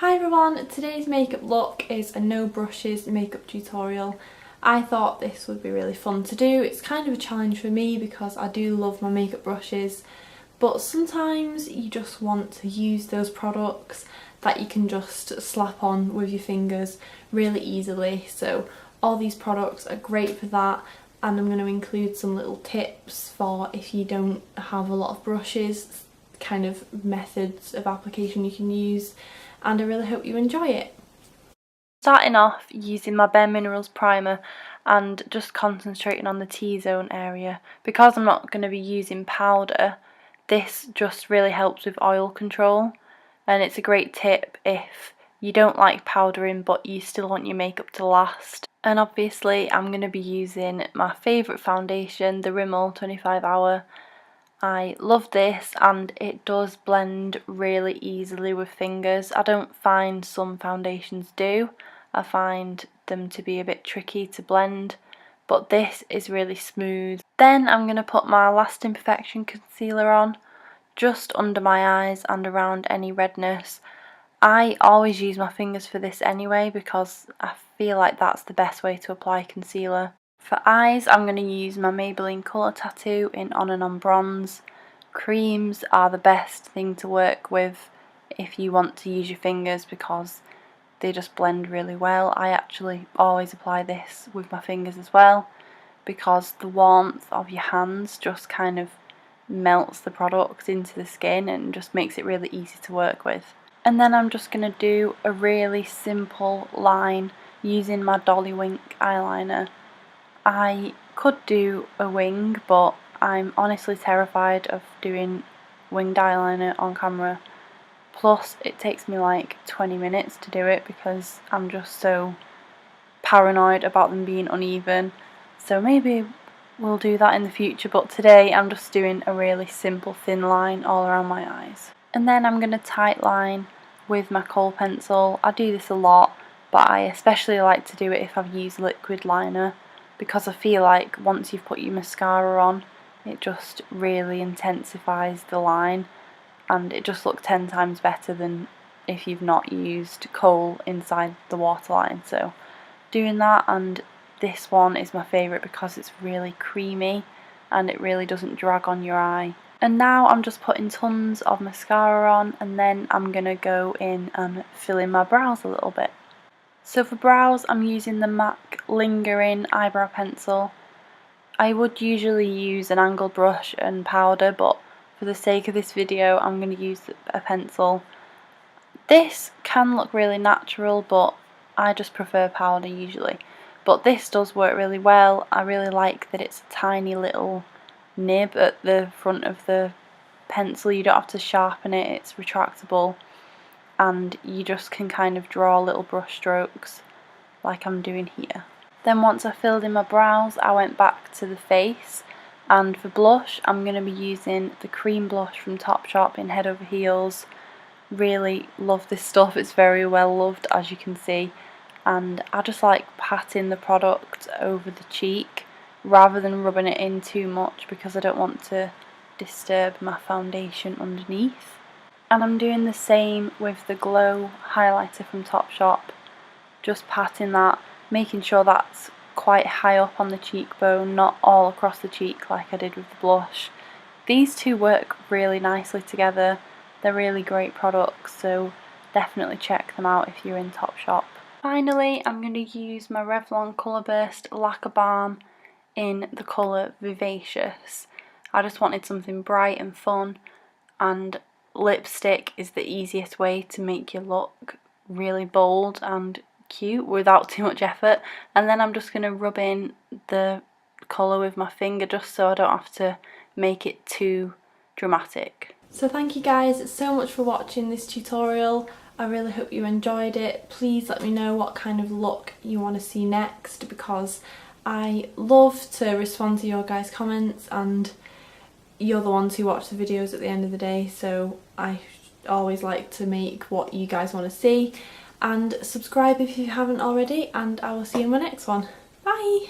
Hi everyone, today's makeup look is a no brushes makeup tutorial. I thought this would be really fun to do. It's kind of a challenge for me because I do love my makeup brushes, but sometimes you just want to use those products that you can just slap on with your fingers really easily. So all these products are great for that, and I'm going to include some little tips for if you don't have a lot of brushes, kind of methods of application you can use, and I really hope you enjoy it. Starting off using my bareMinerals primer and just concentrating on the T-zone area. Because I'm not going to be using powder, this just really helps with oil control, and it's a great tip if you don't like powdering but you still want your makeup to last. And obviously I'm going to be using my favourite foundation, the Rimmel 25 Hour. I love this and it does blend really easily with fingers. I don't find some foundations do. I find them to be a bit tricky to blend, but this is really smooth. Then I'm going to put my Lasting Perfection concealer on, just under my eyes and around any redness. I always use my fingers for this anyway because I feel like that's the best way to apply concealer. For eyes, I'm going to use my Maybelline Colour Tattoo in On and On Bronze. Creams are the best thing to work with if you want to use your fingers because they just blend really well. I actually always apply this with my fingers as well because the warmth of your hands just kind of melts the product into the skin and just makes it really easy to work with. And then I'm just going to do a really simple line using my Dolly Wink eyeliner. I could do a wing, but I'm honestly terrified of doing winged eyeliner on camera. Plus it takes me like 20 minutes to do it because I'm just so paranoid about them being uneven. So maybe we'll do that in the future, but today I'm just doing a really simple thin line all around my eyes. And then I'm going to tight line with my Kohl pencil. I do this a lot, but I especially like to do it if I've used liquid liner, because I feel like once you've put your mascara on, it just really intensifies the line and it just looks 10 times better than if you've not used Kohl inside the waterline. So doing that, and this one is my favourite because it's really creamy and it really doesn't drag on your eye. And now I'm just putting tons of mascara on, and then I'm going to go in and fill in my brows a little bit. So for brows, I'm using the MAC Lingering Eyebrow Pencil. I would usually use an angled brush and powder, but for the sake of this video I'm going to use a pencil. This can look really natural, but I just prefer powder usually. But this does work really well. I really like that it's a tiny little nib at the front of the pencil. You don't have to sharpen it, it's retractable, and you just can kind of draw little brush strokes like I'm doing here. Then once I filled in my brows, I went back to the face, and for blush I'm going to be using the cream blush from Topshop in Head Over Heels. Really love this stuff, it's very well loved as you can see, and I just like patting the product over the cheek rather than rubbing it in too much because I don't want to disturb my foundation underneath. And I'm doing the same with the Glow highlighter from Topshop, just patting that, making sure that's quite high up on the cheekbone, not all across the cheek like I did with the blush. These two work really nicely together, they're really great products, so definitely check them out if you're in Topshop. Finally, I'm going to use my Revlon Colorburst Laquer Balm in the colour Vivacious. I just wanted something bright and fun, and lipstick is the easiest way to make you look really bold and cute without too much effort. And then I'm just going to rub in the colour with my finger just so I don't have to make it too dramatic. So thank you guys so much for watching this tutorial. I really hope you enjoyed it. Please let me know what kind of look you want to see next, because I love to respond to your guys' comments and you're the ones who watch the videos at the end of the day, so I always like to make what you guys want to see. And subscribe if you haven't already, and I will see you in my next one. Bye!